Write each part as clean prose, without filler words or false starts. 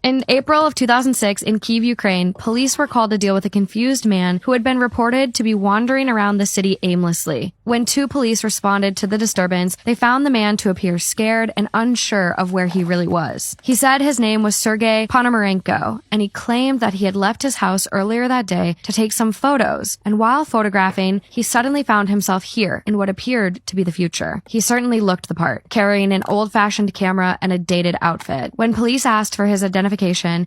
In April of 2006, in Kyiv, Ukraine, police were called to deal with a confused man who had been reported to be wandering around the city aimlessly. When 2 police responded to the disturbance, they found the man to appear scared and unsure of where he really was. He said his name was Sergei Ponomarenko, and he claimed that he had left his house earlier that day to take some photos, and while photographing, he suddenly found himself here in what appeared to be the future. He certainly looked the part, carrying an old-fashioned camera and a dated outfit. When police asked for his identification,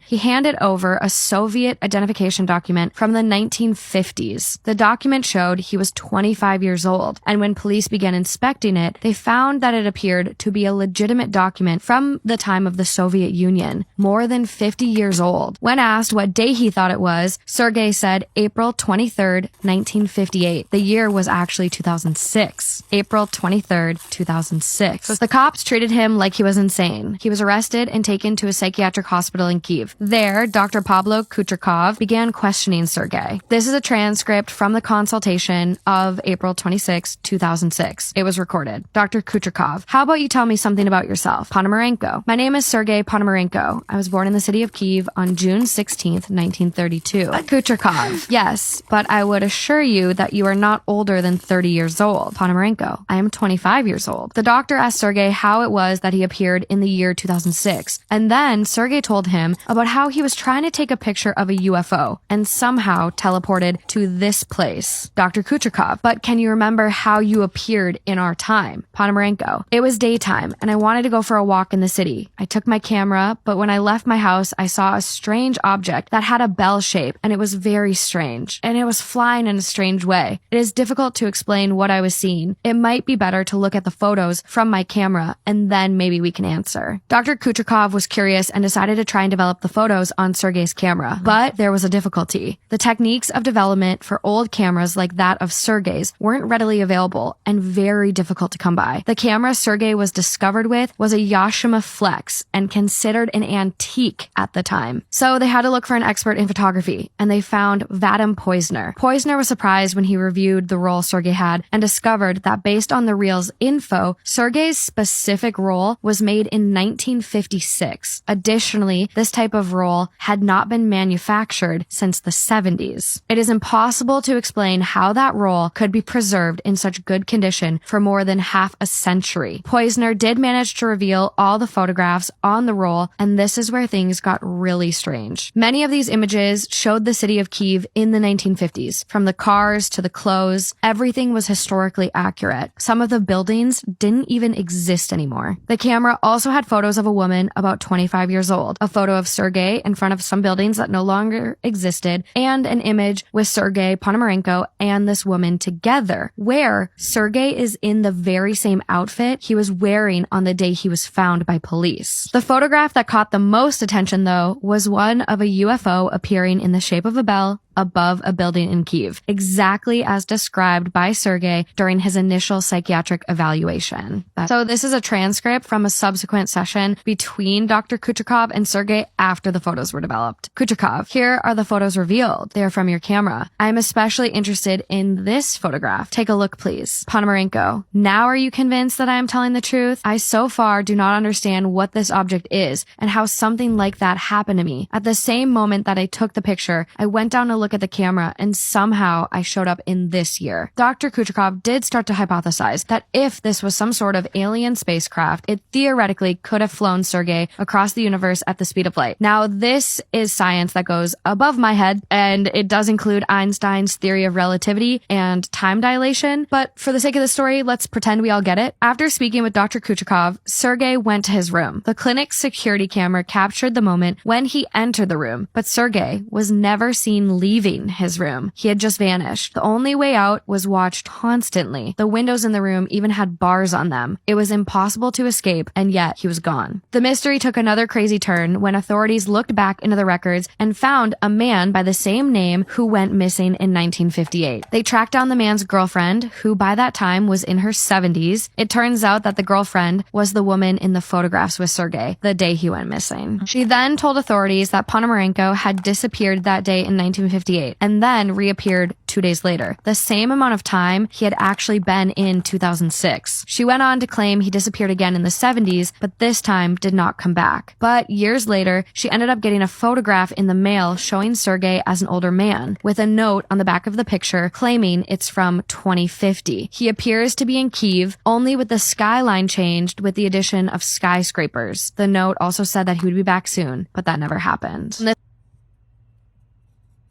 he handed over a Soviet identification document from the 1950s. The document showed he was 25 years old, and when police began inspecting it, they found that it appeared to be a legitimate document from the time of the Soviet Union, more than 50 years old. When asked what day he thought it was, Sergei said April 23rd, 1958. The year was actually 2006. April 23rd, 2006. So the cops treated him like he was insane. He was arrested and taken to a psychiatric hospital in Kyiv. There, Dr. Pablo Kucherkov began questioning Sergei. This is a transcript from the consultation of April 26, 2006. It was recorded. Dr. Kucherkov, how about you tell me something about yourself? Ponomarenko. My name is Sergei Ponomarenko. I was born in the city of Kyiv on June 16th, 1932. Kucherkov. Yes, but I would assure you that you are not older than 30 years old. Ponomarenko. I am 25 years old. The doctor asked Sergei how it was that he appeared in the year 2006, and then Sergei told him about how he was trying to take a picture of a UFO and somehow teleported to this place. Dr. Kucherkov, but can you remember how you appeared in our time? Ponomarenko, it was daytime and I wanted to go for a walk in the city. I took my camera, but when I left my house, I saw a strange object that had a bell shape and it was very strange and it was flying in a strange way. It is difficult to explain what I was seeing. It might be better to look at the photos from my camera and then maybe we can answer. Dr. Kucherkov was curious and decided to try and develop the photos on Sergei's camera, but there was a difficulty. The techniques of development for old cameras like that of Sergei's weren't readily available and very difficult to come by. The camera Sergei was discovered with was a Yashima Flex and considered an antique at the time. So they had to look for an expert in photography, and they found Vadim Poizner. Poizner was surprised when he reviewed the roll Sergei had and discovered that based on the reel's info, Sergei's specific roll was made in 1956. Additionally, this type of roll had not been manufactured since the 70s. It is impossible to explain how that roll could be preserved in such good condition for more than half a century. Poizner did manage to reveal all the photographs on the roll, and this is where things got really strange. Many of these images showed the city of Kyiv in the 1950s. From the cars to the clothes, everything was historically accurate. Some of the buildings didn't even exist anymore. The camera also had photos of a woman about 25 years old, a photo of Sergei in front of some buildings that no longer existed, and an image with Sergei Ponomarenko and this woman together, where Sergei is in the very same outfit he was wearing on the day he was found by police. The photograph that caught the most attention, though, was one of a UFO appearing in the shape of a bell above a building in Kyiv, exactly as described by Sergei during his initial psychiatric evaluation. So this is a transcript from a subsequent session between Dr. Kucherkov and Sergei after the photos were developed. Kucherkov, here are the photos revealed. They are from your camera. I'm especially interested in this photograph. Take a look, please. Ponomarenko, now are you convinced that I am telling the truth? I so far do not understand what this object is and how something like that happened to me. At the same moment that I took the picture, I went down to look at the camera and somehow I showed up in this year. Dr. Kucherkov did start to hypothesize that if this was some sort of alien spacecraft, it theoretically could have flown Sergei across the universe at the speed of light. Now, this is science that goes above my head, and it does include Einstein's theory of relativity and time dilation, but for the sake of the story, let's pretend we all get it. After speaking with Dr. Kucherkov, Sergei went to his room. The clinic's security camera captured the moment when he entered the room, but Sergei was never seen leaving his room. He had just vanished. The only way out was watched constantly. The windows in the room even had bars on them. It was impossible to escape, and yet he was gone. The mystery took another crazy turn when authorities looked back into the records and found a man by the same name who went missing in 1958. They tracked down the man's girlfriend, who by that time was in her 70s. It turns out that the girlfriend was the woman in the photographs with Sergei the day he went missing. She then told authorities that Ponomarenko had disappeared that day in 1958 1968 and then reappeared 2 days later, the same amount of time he had actually been in 2006. She went on to claim he disappeared again in the 70s, but this time did not come back. But years later, she ended up getting a photograph in the mail showing Sergei as an older man, with a note on the back of the picture claiming it's from 2050. He appears to be in Kyiv, only with the skyline changed with the addition of skyscrapers. The note also said that he would be back soon, but that never happened.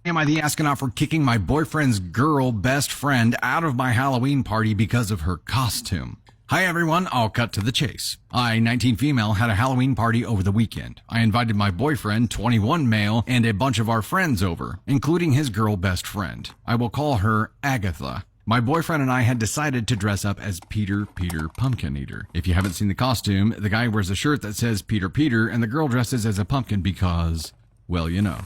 Am I the astronaut for kicking my boyfriend's girl best friend out of my Halloween party because of her costume? Hi everyone, I'll cut to the chase. I, 19 female, had a Halloween party over the weekend. I invited my boyfriend, 21 male, and a bunch of our friends over, including his girl best friend. I will call her Agatha. My boyfriend and I had decided to dress up as Peter Pumpkin Eater. If you haven't seen the costume, the guy wears a shirt that says Peter, and the girl dresses as a pumpkin because, well, you know.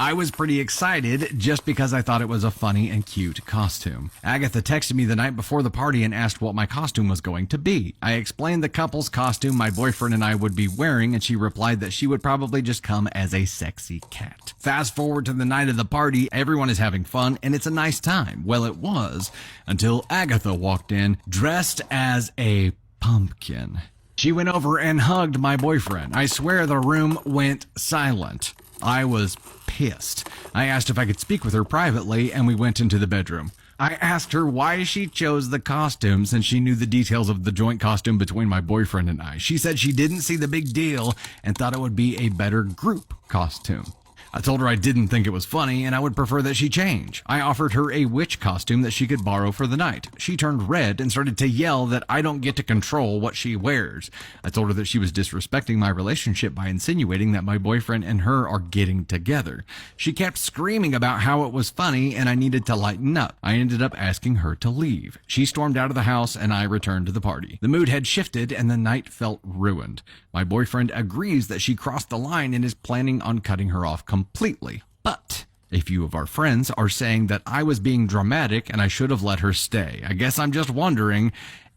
I was pretty excited just because I thought it was a funny and cute costume. Agatha texted me the night before the party and asked what my costume was going to be. I explained the couple's costume my boyfriend and I would be wearing, and she replied that she would probably just come as a sexy cat. Fast forward to the night of the party, everyone is having fun and it's a nice time. Well, it was, until Agatha walked in dressed as a pumpkin. She went over and hugged my boyfriend. I swear the room went silent. I was pissed. I asked if I could speak with her privately, and we went into the bedroom. I asked her why she chose the costume since she knew the details of the joint costume between my boyfriend and I. She said she didn't see the big deal and thought it would be a better group costume. I told her I didn't think it was funny and I would prefer that she change. I offered her a witch costume that she could borrow for the night. She turned red and started to yell that I don't get to control what she wears. I told her that she was disrespecting my relationship by insinuating that my boyfriend and her are getting together. She kept screaming about how it was funny and I needed to lighten up. I ended up asking her to leave. She stormed out of the house and I returned to the party. The mood had shifted and the night felt ruined. My boyfriend agrees that she crossed the line and is planning on cutting her off completely. But a few of our friends are saying that I was being dramatic and I should have let her stay. I guess I'm just wondering,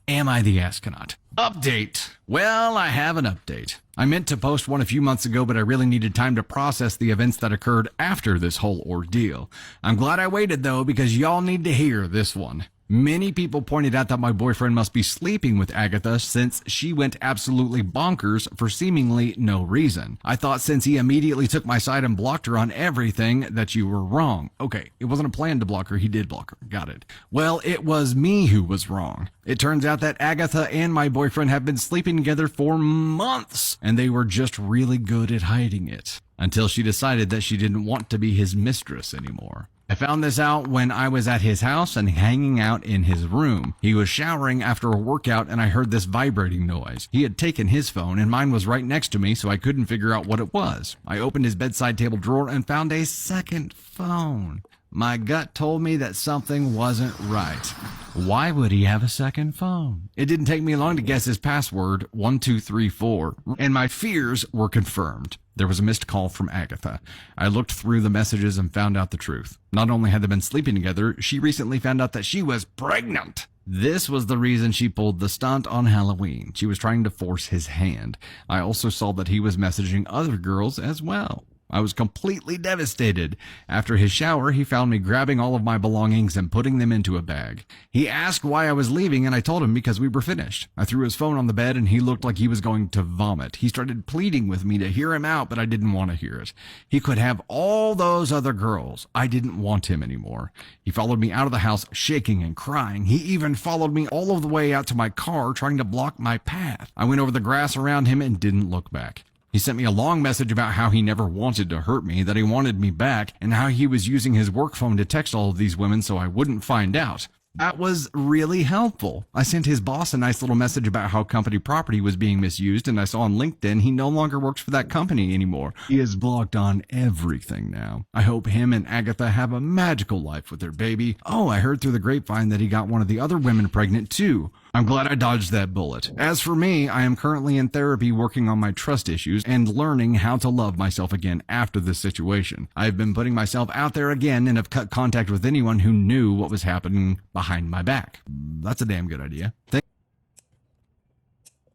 am I the astronaut? Update. Well, I have an update. I meant to post one a few months ago, but I really needed time to process the events that occurred after this whole ordeal. I'm glad I waited though, because y'all need to hear this one. Many people pointed out that my boyfriend must be sleeping with Agatha since she went absolutely bonkers for seemingly no reason. I thought since he immediately took my side and blocked her on everything that you were wrong. Okay, it wasn't a plan to block her, he did block her. Got it. Well, it was me who was wrong. It turns out that Agatha and my boyfriend have been sleeping together for months, and they were just really good at hiding it. Until she decided that she didn't want to be his mistress anymore. I found this out when I was at his house and hanging out in his room. He was showering after a workout and I heard this vibrating noise. He had taken his phone and mine was right next to me, so I couldn't figure out what it was. I opened his bedside table drawer and found a second phone. My gut told me that something wasn't right. Why would he have a second phone? It didn't take me long to guess his password, 1234, and my fears were confirmed. There was a missed call from Agatha. I looked through the messages and found out the truth. Not only had they been sleeping together, she recently found out that she was pregnant. This was the reason she pulled the stunt on Halloween. She was trying to force his hand. I also saw that he was messaging other girls as well. I was completely devastated. After his shower, he found me grabbing all of my belongings and putting them into a bag. He asked why I was leaving, and I told him because we were finished. I threw his phone on the bed, and he looked like he was going to vomit. He started pleading with me to hear him out, but I didn't want to hear it. He could have all those other girls. I didn't want him anymore. He followed me out of the house, shaking and crying. He even followed me all of the way out to my car, trying to block my path. I went over the grass around him and didn't look back. He sent me a long message about how he never wanted to hurt me, that he wanted me back, and how he was using his work phone to text all of these women so I wouldn't find out. That was really helpful. I sent his boss a nice little message about how company property was being misused, and I saw on LinkedIn he no longer works for that company anymore. He is blocked on everything now. I hope him and Agatha have a magical life with their baby. Oh, I heard through the grapevine that he got one of the other women pregnant too. I'm glad I dodged that bullet. As for me, I am currently in therapy working on my trust issues and learning how to love myself again after this situation. I've been putting myself out there again and have cut contact with anyone who knew what was happening behind my back. That's a damn good idea.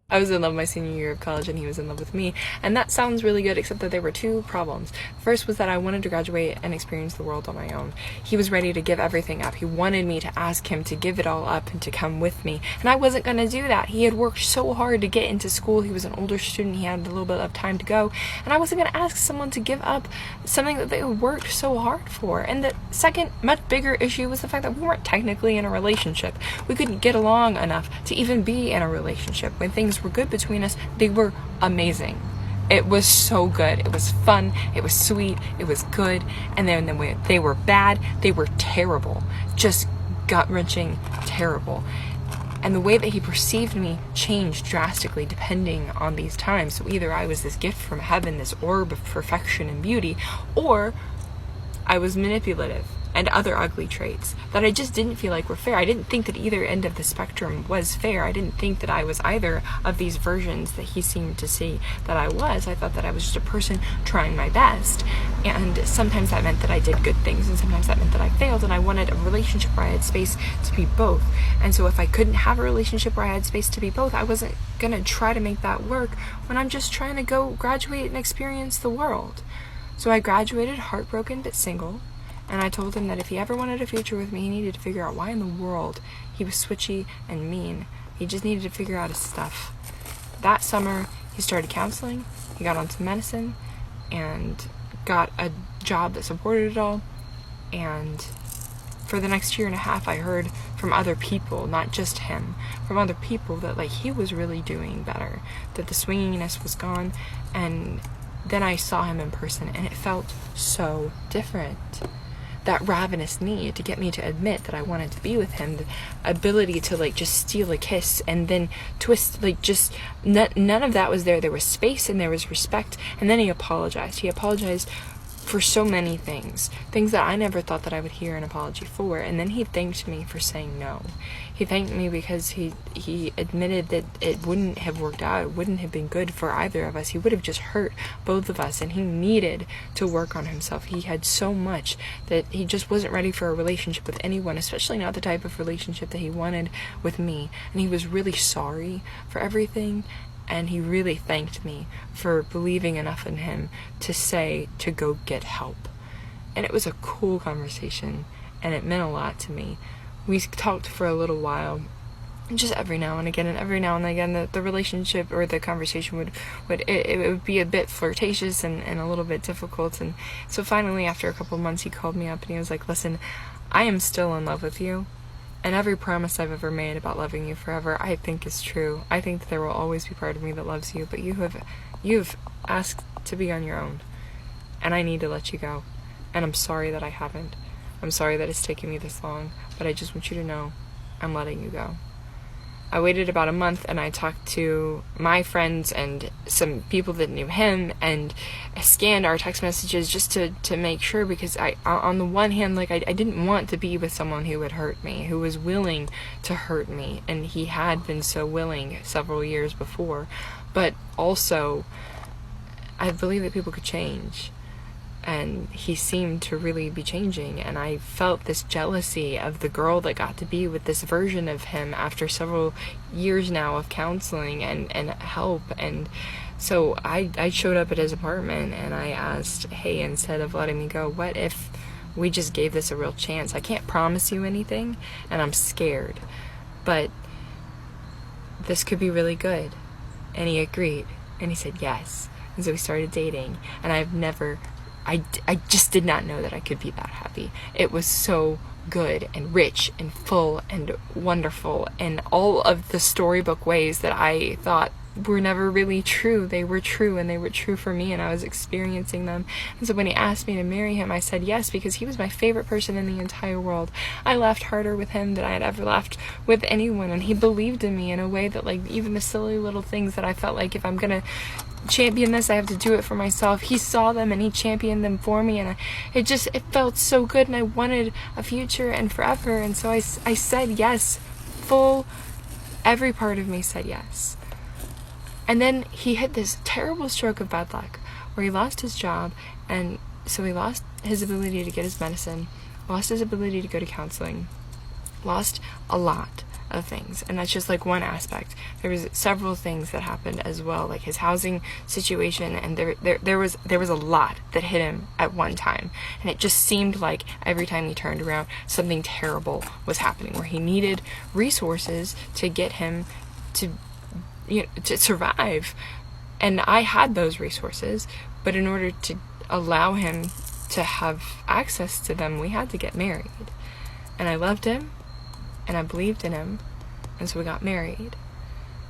I was in love my senior year of college and he was in love with me, and that sounds really good, except that there were two problems. First was that I wanted to graduate and experience the world on my own. He was ready to give everything up. He wanted me to ask him to give it all up and to come with me, and I wasn't going to do that. He had worked so hard to get into school. He was an older student. He had a little bit of time to go, and I wasn't going to ask someone to give up something that they worked so hard for. And the second, much bigger issue was the fact that we weren't technically in a relationship. We couldn't get along enough to even be in a relationship. When things were good between us, they were amazing. It was so good. It was fun. It was sweet. It was good. And then they were bad. They were terrible. Just gut-wrenching terrible. And the way that he perceived me changed drastically depending on these times. So either I was this gift from heaven, this orb of perfection and beauty, or I was manipulative and other ugly traits that I just didn't feel like were fair. I didn't think that either end of the spectrum was fair. I didn't think that I was either of these versions that he seemed to see that I was. I thought that I was just a person trying my best, and sometimes that meant that I did good things, and sometimes that meant that I failed, and I wanted a relationship where I had space to be both. And so if I couldn't have a relationship where I had space to be both, I wasn't gonna try to make that work when I'm just trying to go graduate and experience the world. So I graduated heartbroken but single, and I told him that if he ever wanted a future with me, he needed to figure out why in the world he was switchy and mean. He just needed to figure out his stuff. That summer, he started counseling, he got on some medicine, and got a job that supported it all. And for the next year and a half, I heard from other people, not just him, from other people that he was really doing better, that the swinginess was gone. And then I saw him in person, and it felt so different. That ravenous need to get me to admit that I wanted to be with him, the ability to just steal a kiss and then twist, none of that was there. There was space and there was respect. And then he apologized. He apologized for so many things that I never thought that I would hear an apology for. And then he thanked me for saying no. He thanked me because he admitted that it wouldn't have worked out. It wouldn't have been good for either of us. He would have just hurt both of us, and he needed to work on himself. He had so much that he just wasn't ready for a relationship with anyone, especially not the type of relationship that he wanted with me. And he was really sorry for everything. And he really thanked me for believing enough in him to say to go get help. And it was a cool conversation, and it meant a lot to me. We talked for a little while, just every now and again, the relationship or the conversation would be a bit flirtatious and a little bit difficult. And so finally, after a couple of months, he called me up and he was like, "Listen, I am still in love with you. And every promise I've ever made about loving you forever, I think is true. I think that there will always be part of me that loves you, but you've asked to be on your own, and I need to let you go. And I'm sorry that I haven't. I'm sorry that it's taken me this long, but I just want you to know I'm letting you go." I waited about a month, and I talked to my friends and some people that knew him, and I scanned our text messages just to make sure, because I, on the one hand, I didn't want to be with someone who would hurt me, who was willing to hurt me, and he had been so willing several years before. But also, I believe that people could change. And he seemed to really be changing, and I felt this jealousy of the girl that got to be with this version of him after several years now of counseling and help. And so I showed up at his apartment and I asked, "Hey, instead of letting me go, what if we just gave this a real chance? I can't promise you anything, and I'm scared, but this could be really good." And he agreed, and he said yes. And so we started dating, and I just did not know that I could be that happy. It was so good and rich and full and wonderful, and all of the storybook ways that I thought were never really true. They were true, and they were true for me, and I was experiencing them. And so when he asked me to marry him, I said yes, because he was my favorite person in the entire world. I laughed harder with him than I had ever laughed with anyone, and he believed in me in a way that even the silly little things that I felt like if I'm gonna champion this, I have to do it for myself. He saw them and he championed them for me, and it felt so good, and I wanted a future and forever. And so I said yes, every part of me said yes. And then he hit this terrible stroke of bad luck where he lost his job, and so he lost his ability to get his medicine, lost his ability to go to counseling, lost a lot. of things, and that's just like one aspect. There was several things that happened as well, like his housing situation, and there was a lot that hit him at one time, and it just seemed like every time he turned around, something terrible was happening, where he needed resources to get him to, to survive. And I had those resources, but in order to allow him to have access to them, we had to get married. And I loved him, and I believed in him, and so we got married.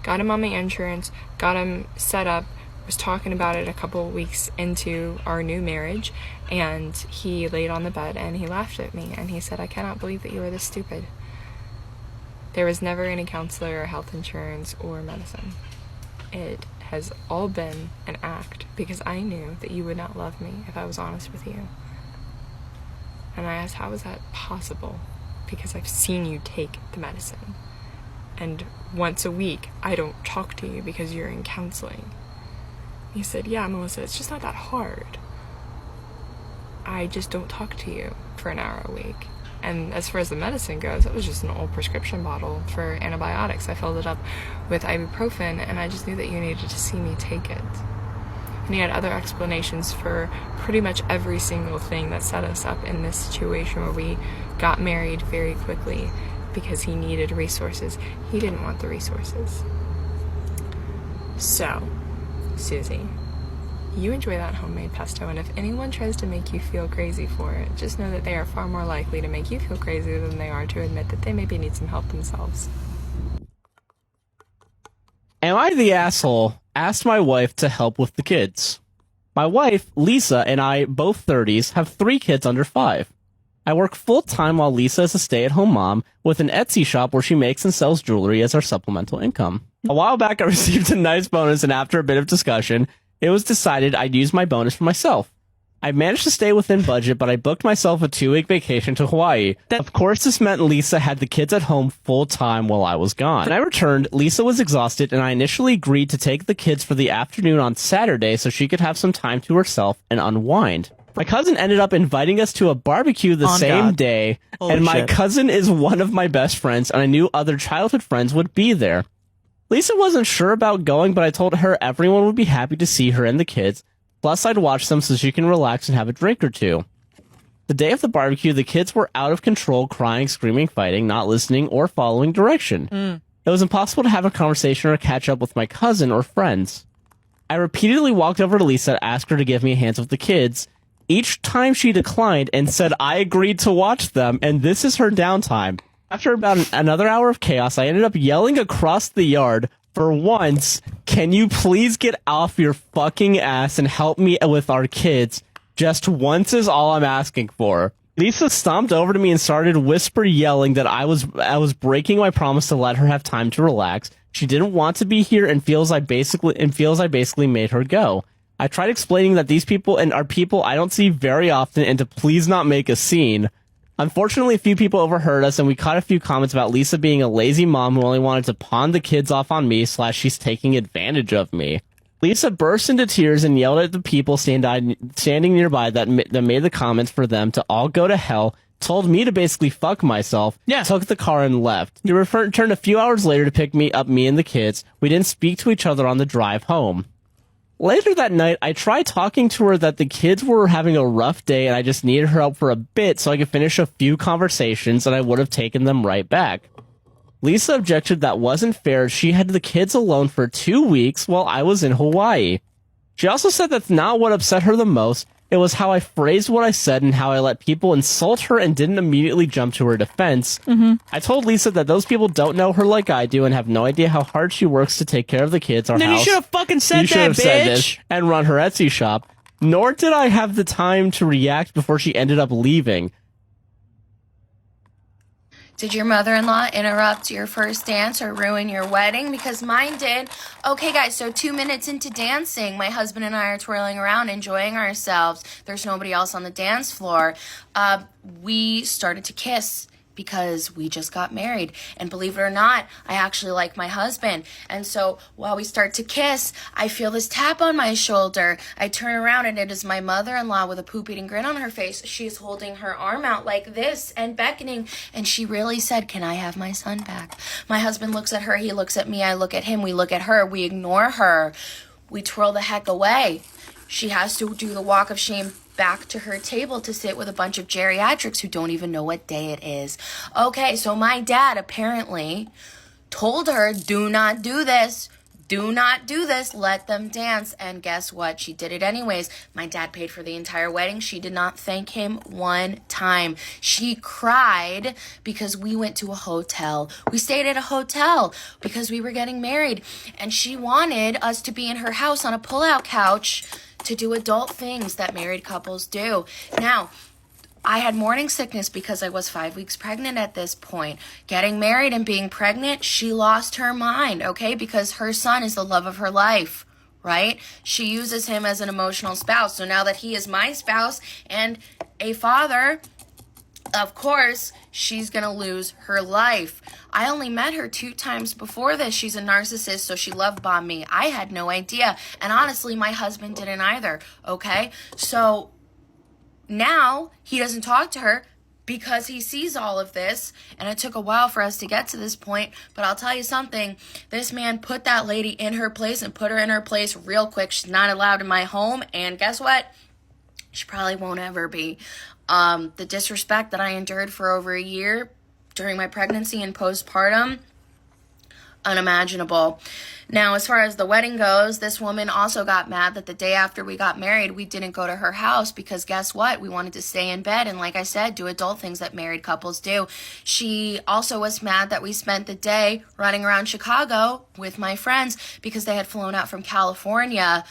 Got him on my insurance, got him set up, was talking about it a couple of weeks into our new marriage, and he laid on the bed and he laughed at me, and he said, "I cannot believe that you are this stupid. There was never any counselor or health insurance or medicine. It has all been an act because I knew that you would not love me if I was honest with you." And I asked, "How is that possible?" Because I've seen you take the medicine. And once a week, I don't talk to you because you're in counseling. He said, "Yeah, Melissa, it's just not that hard. I just don't talk to you for an hour a week." And as far as the medicine goes, it was just an old prescription bottle for antibiotics. I filled it up with ibuprofen, and I just knew that you needed to see me take it. And he had other explanations for pretty much every single thing that set us up in this situation where we got married very quickly because he needed resources. He didn't want the resources. So, Susie, you enjoy that homemade pesto, and if anyone tries to make you feel crazy for it, just know that they are far more likely to make you feel crazy than they are to admit that they maybe need some help themselves. Am I the asshole? Asked my wife to help with the kids. My wife, Lisa, and I, both 30s, have 3 kids under 5. I work full-time while Lisa is a stay-at-home mom with an Etsy shop where she makes and sells jewelry as our supplemental income. A while back, I received a nice bonus, and after a bit of discussion, it was decided I'd use my bonus for myself. I managed to stay within budget, but I booked myself a 2-week vacation to Hawaii. Of course, this meant Lisa had the kids at home full-time while I was gone. When I returned, Lisa was exhausted, and I initially agreed to take the kids for the afternoon on Saturday so she could have some time to herself and unwind. My cousin ended up inviting us to a barbecue the same day, and my cousin is one of my best friends, and I knew other childhood friends would be there. Lisa wasn't sure about going, but I told her everyone would be happy to see her and the kids. Plus, I'd watch them so she can relax and have a drink or two. The day of the barbecue, the kids were out of control, crying, screaming, fighting, not listening, or following direction. It was impossible to have a conversation or catch up with my cousin or friends. I repeatedly walked over to Lisa to ask her to give me a hand with the kids. Each time she declined and said I agreed to watch them, and this is her downtime. After about another hour of chaos, I ended up yelling across the yard, "For once, can you please get off your fucking ass and help me with our kids? Just once is all I'm asking for." Lisa stomped over to me and started whisper yelling that I was breaking my promise to let her have time to relax. She didn't want to be here and feels I basically made her go. I tried explaining that these people are people I don't see very often and to please not make a scene. Unfortunately, a few people overheard us, and we caught a few comments about Lisa being a lazy mom who only wanted to pawn the kids off on me / she's taking advantage of me. Lisa burst into tears and yelled at the people standing nearby that made the comments for them to all go to hell, told me to basically fuck myself, took the car and left. He returned a few hours later to pick me up, me and the kids. We didn't speak to each other on the drive home. Later that night, I tried talking to her that the kids were having a rough day and I just needed her help for a bit so I could finish a few conversations and I would have taken them right back. Lisa objected that wasn't fair. She had the kids alone for 2 weeks while I was in Hawaii. She also said that's not what upset her the most. It was how I phrased what I said and how I let people insult her and didn't immediately jump to her defense. I told Lisa that those people don't know her like I do and have no idea how hard she works to take care of the kids, our Then house. you should have fucking said You should that, have said bitch. this and run her Etsy shop. Nor did I have the time to react before she ended up leaving. Did your mother-in-law interrupt your first dance or ruin your wedding? Because mine did. Okay, guys, so 2 minutes into dancing, my husband and I are twirling around, enjoying ourselves. There's nobody else on the dance floor. We started to kiss, because we just got married. And believe it or not, I actually like my husband. And so while we start to kiss, I feel this tap on my shoulder. I turn around and it is my mother-in-law with a poop-eating grin on her face. She's holding her arm out like this and beckoning. And she really said, "Can I have my son back?" My husband looks at her. He looks at me. I look at him. We look at her. We ignore her. We twirl the heck away. She has to do the walk of shame back to her table to sit with a bunch of geriatrics who don't even know what day it is. Okay, so my dad apparently told her, "Do not do this. Do not do this. Let them dance." And guess what? She did it anyways. My dad paid for the entire wedding. She did not thank him one time. She cried because we went to a hotel. We stayed at a hotel because we were getting married. And she wanted us to be in her house on a pull-out couch to do adult things that married couples do. Now, I had morning sickness because I was 5 weeks pregnant at this point. Getting married and being pregnant, she lost her mind, okay? Because her son is the love of her life, right? She uses him as an emotional spouse. So now that he is my spouse and a father, of course, she's going to lose her life. I only met her 2 times before this. She's a narcissist, so she love bombed me. I had no idea. And honestly, my husband didn't either, okay? So now he doesn't talk to her because he sees all of this. And it took a while for us to get to this point. But I'll tell you something. This man put that lady in her place and put her in her place real quick. She's not allowed in my home. And guess what? She probably won't ever be. The disrespect that I endured for over a year during my pregnancy and postpartum, unimaginable. Now, as far as the wedding goes, this woman also got mad that the day after we got married, we didn't go to her house because guess what? We wanted to stay in bed and, like I said, do adult things that married couples do. She also was mad that we spent the day running around Chicago with my friends because they had flown out from California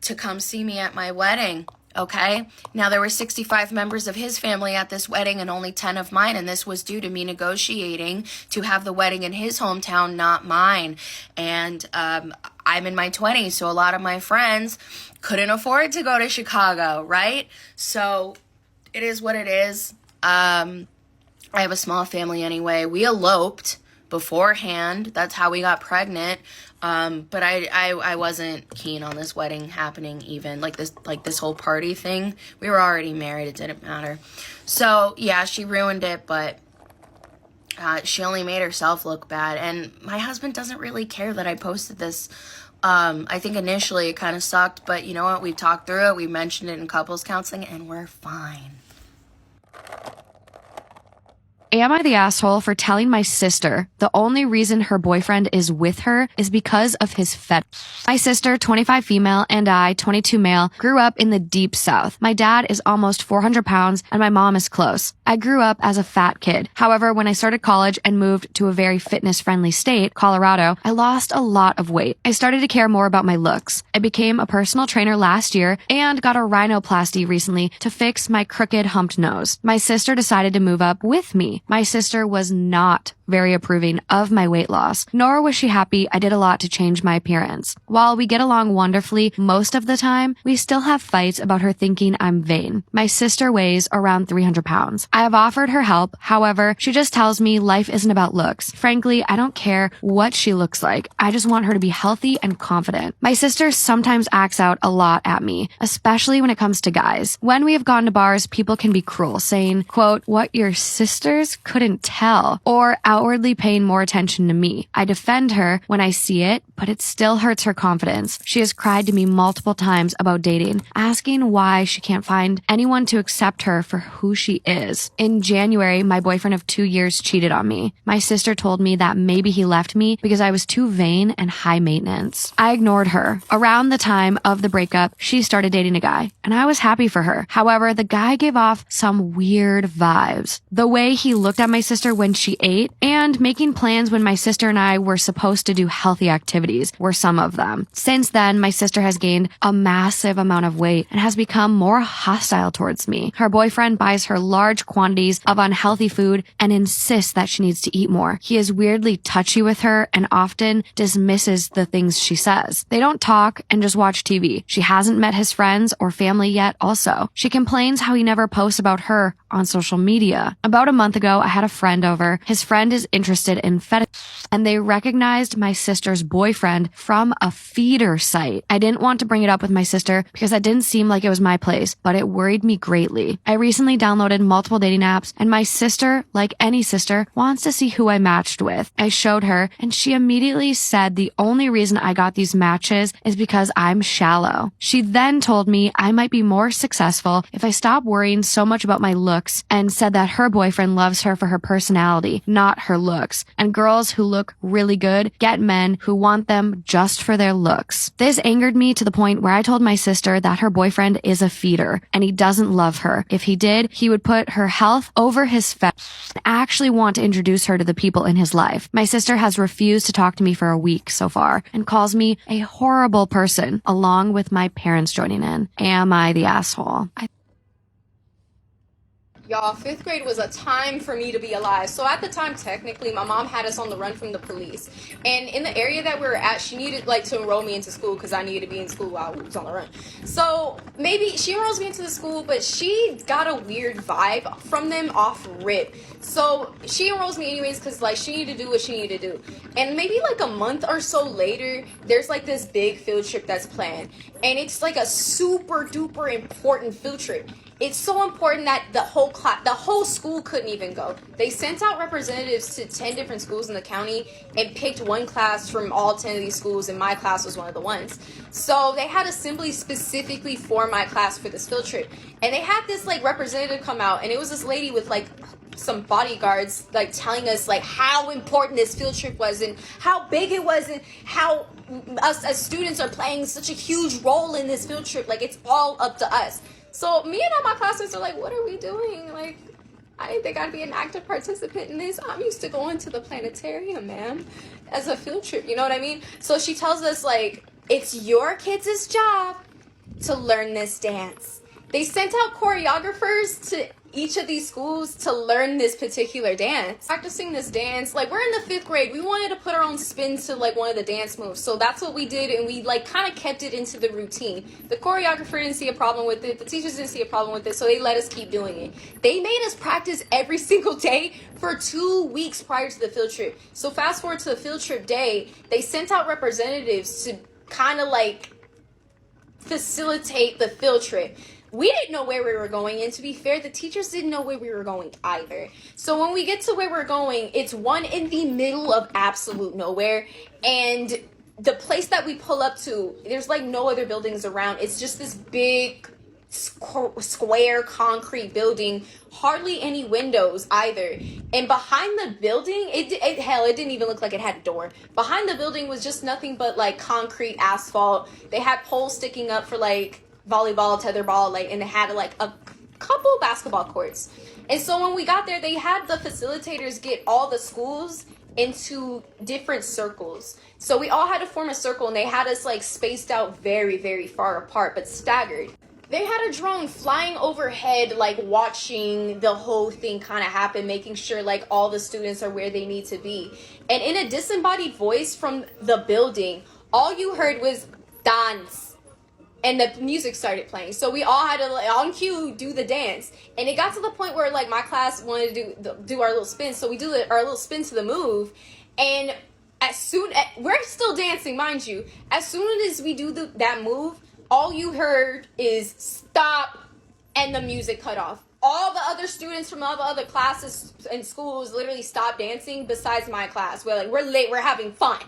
to come see me at my wedding. Okay, now there were 65 members of his family at this wedding and only 10 of mine, and this was due to me negotiating to have the wedding in his hometown, not mine. And I'm in my 20s, so a lot of my friends couldn't afford to go to Chicago, right? So it is what it is. I have a small family anyway. We eloped beforehand. That's how we got pregnant. But I wasn't keen on this wedding happening even. Like this whole party thing. We were already married. It didn't matter. So, yeah, she ruined it, but she only made herself look bad. And my husband doesn't really care that I posted this. I think initially it kind of sucked, but you know what? We talked through it. We mentioned it in couples counseling, and we're fine. Am I the asshole for telling my sister the only reason her boyfriend is with her is because of his fetish? My sister, 25 female, and I, 22 male, grew up in the deep south. My dad is almost 400 pounds and my mom is close. I grew up as a fat kid. However, when I started college and moved to a very fitness-friendly state, Colorado, I lost a lot of weight. I started to care more about my looks. I became a personal trainer last year and got a rhinoplasty recently to fix my crooked humped nose. My sister decided to move up with me. My sister was not very approving of my weight loss, nor was she happy I did a lot to change my appearance. While we get along wonderfully most of the time, we still have fights about her thinking I'm vain. My sister weighs around 300 pounds. I have offered her help. However, she just tells me life isn't about looks. Frankly, I don't care what she looks like. I just want her to be healthy and confident. My sister sometimes acts out a lot at me, especially when it comes to guys. When we have gone to bars, people can be cruel, saying, quote, "What your sisters couldn't tell," or outwardly paying more attention to me. I defend her when I see it, but it still hurts her confidence. She has cried to me multiple times about dating, asking why she can't find anyone to accept her for who she is. In January, my boyfriend of 2 years cheated on me. My sister told me that maybe he left me because I was too vain and high maintenance. I ignored her. Around the time of the breakup, she started dating a guy, and I was happy for her. However, the guy gave off some weird vibes. The way he looked at my sister when she ate and making plans when my sister and I were supposed to do healthy activities were some of them. Since then, my sister has gained a massive amount of weight and has become more hostile towards me. Her boyfriend buys her large quantities of unhealthy food and insists that she needs to eat more. He is weirdly touchy with her and often dismisses the things she says. They don't talk and just watch TV. She hasn't met his friends or family yet also. She complains how he never posts about her on social media. About a month ago, I had a friend over. His friend is interested in fetish, and they recognized my sister's boyfriend from a feeder site. I didn't want to bring it up with my sister because that didn't seem like it was my place, but it worried me greatly. I recently downloaded multiple dating apps, and my sister, like any sister, wants to see who I matched with. I showed her, and she immediately said the only reason I got these matches is because I'm shallow. She then told me I might be more successful if I stop worrying so much about my looks, and said that her boyfriend loves her for her personality, not her looks. And girls who look really good get men who want them just for their looks. This angered me to the point where I told my sister that her boyfriend is a feeder and he doesn't love her. If he did, he would put her health over his fetish and actually want to introduce her to the people in his life. My sister has refused to talk to me for a week so far and calls me a horrible person, along with my parents joining in. Am I the asshole? Y'all, 5th grade was a time for me to be alive. So at the time, technically, my mom had us on the run from the police. And in the area that we were at, she needed to enroll me into school because I needed to be in school while I was on the run. So maybe she enrolls me into the school, but she got a weird vibe from them off rip. So she enrolls me anyways because she needed to do what she needed to do. And maybe a month or so later, there's this big field trip that's planned. And it's a super duper important field trip. It's so important that the whole school couldn't even go. They sent out representatives to 10 different schools in the county and picked one class from all 10 of these schools, and my class was one of the ones. So they had assembly specifically for my class for this field trip. And they had this representative come out, and it was this lady with some bodyguards telling us how important this field trip was and how big it was and how us as students are playing such a huge role in this field trip. It's all up to us. So me and all my classmates are what are we doing? I didn't think I'd be an active participant in this. I'm used to going to the planetarium, ma'am, as a field trip. You know what I mean? So she tells us it's your kids' job to learn this dance. They sent out choreographers to each of these schools to learn this particular dance. Practicing this dance, we're in the 5th grade. We wanted to put our own spin to one of the dance moves. So that's what we did, and we kind of kept it into the routine. The choreographer didn't see a problem with it. The teachers didn't see a problem with it, so they let us keep doing it. They made us practice every single day for 2 weeks prior to the field trip. So fast forward to the field trip day, they sent out representatives to kind of facilitate the field trip. We didn't know where we were going, and to be fair, the teachers didn't know where we were going either. So when we get to where we're going, it's one in the middle of absolute nowhere, and the place that we pull up to, there's no other buildings around. It's just this big square concrete building, hardly any windows either. And behind the building, it didn't even look like it had a door. Behind the building was just nothing but concrete asphalt. They had poles sticking up for volleyball, tetherball, and they had a couple basketball courts. And so when we got there, they had the facilitators get all the schools into different circles. So we all had to form a circle, and they had us spaced out very, very far apart, but staggered. They had a drone flying overhead, watching the whole thing kind of happen, making sure all the students are where they need to be. And in a disembodied voice from the building, all you heard was dance. And the music started playing. So we all had to, on cue, do the dance. And it got to the point where, my class wanted to do our little spin. So we do our little spin to the move. And we're still dancing, mind you. As soon as we do that move, all you heard is stop, and the music cut off. All the other students from all the other classes and schools literally stopped dancing besides my class. We're late, we're having fun.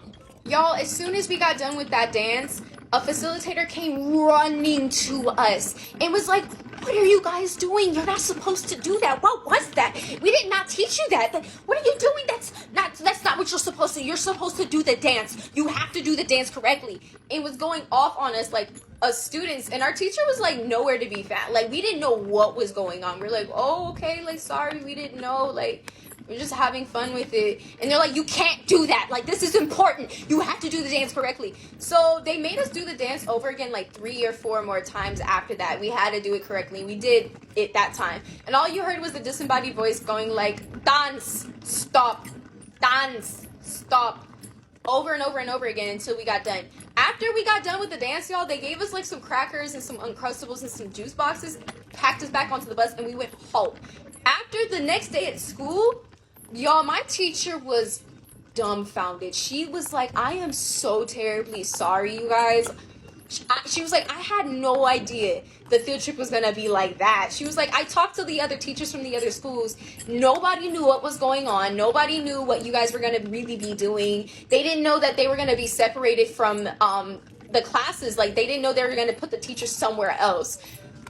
Y'all, as soon as we got done with that dance, a facilitator came running to us and was what are you guys doing? You're not supposed to do that. What was that? We did not teach you that. What are you doing? That's not what you're supposed to. You're supposed to do the dance. You have to do the dance correctly. It was going off on us us students, and our teacher was nowhere to be found. We didn't know what was going on. We're oh, okay, sorry, we didn't know. We're just having fun with it. And they're like, you can't do that. Like, this is important. You have to do the dance correctly. So they made us do the dance over again like 3 or 4 more times after that. We had to do it correctly. We did it that time. And all you heard was the disembodied voice going like, dance, stop, dance, stop. Over and over and over again until we got done. After we got done with the dance, y'all, they gave us like some crackers and some Uncrustables and some juice boxes, packed us back onto the bus, and we went home. After the next day at school, y'all, my teacher was dumbfounded. She was like, I am so terribly sorry, you guys. She was like, I had no idea the field trip was going to be like that. She was like, I talked to the other teachers from the other schools. Nobody knew what was going on. Nobody knew what you guys were going to really be doing. They didn't know that they were going to be separated from the classes. Like, they didn't know they were going to put the teachers somewhere else.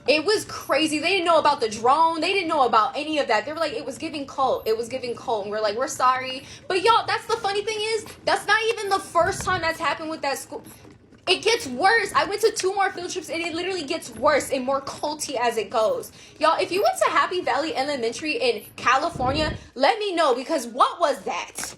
It was crazy. They didn't know about the drone. They didn't know about any of that. They were like, it was giving cult. It was giving cult. And we're like, we're sorry. But y'all, that's the funny thing is, that's not even the first time that's happened with that school. It gets worse. I went to 2 more field trips and it literally gets worse and more culty as it goes. Y'all, if you went to Happy Valley Elementary in California, let me know, because what was that?